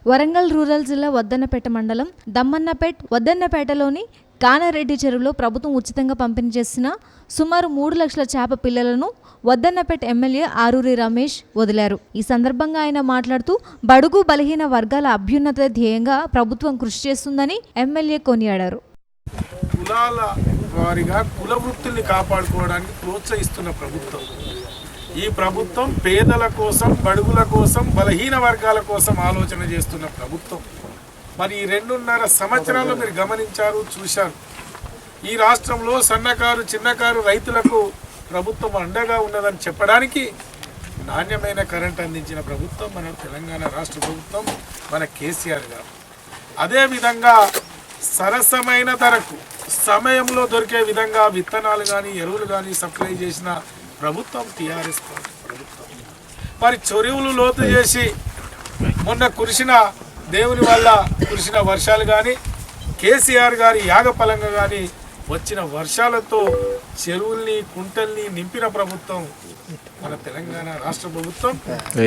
Warangal rural జిల్లా వద్దన్నపేట మండలం వద్దన్నపేటలోని కానారెడ్డి చెరువులో ప్రభుత్వం ఉచితంగా పంపిణీ చేసిన సుమారు 3 లక్షల చేప పిల్లలను వద్దన్నపేట ఎమ్మెల్యే ఆరూరి రమేష్ వదిలారు. ఈ సందర్భంగా ఆయన మాట్లాడుతూ బడుగు బలహీన వర్గాల అభ్యున్నత ధ్యేయంగా ప్రభుత్వం కృషి చేస్తుందని ఎమ్మెల్యే కొనియాడారు. కులాల వారిగా కుల వృత్తుల్ని కాపాడుకోవడానికి ప్రోత్సహిస్తున్న ప్రభుత్వం ఈ ప్రభుత్వం. పేదల కోసం, బడుగుల కోసం, బలహీన వర్గాల కోసం ఆలోచన చేస్తున్న ప్రభుత్వం. మరి ఈ 2.5 సంవత్సరాల్లో మీరు గమనించారు, చూశారు. ఈ రాష్ట్రంలో సన్నకారు, చిన్నకారు రైతులకు ప్రభుత్వం అండగా ఉన్నదని చెప్పడానికి నాణ్యమైన కరెంట్ అందించిన ప్రభుత్వం మన తెలంగాణ రాష్ట్ర ప్రభుత్వం, మన కేసీఆర్ గారు. అదేవిధంగా సరసమైన ధరకు సమయంలో దొరికే విధంగా విత్తనాలు కానీ, ఎరువులు కానీ సప్లై చేసిన ప్రభుత్వం టీఆర్ఎస్ ప్రభుత్వం. మరి చెరువులు లోతు చేసి మొన్న కురిసిన దేవుని వల్ల కురిసిన వర్షాలు కానీ, కేసీఆర్ గారి యాగఫలంగా కానీ వచ్చిన వర్షాలతో చెరువుల్ని, కుంటల్ని నింపిన ప్రభుత్వం మన తెలంగాణ రాష్ట్ర ప్రభుత్వం.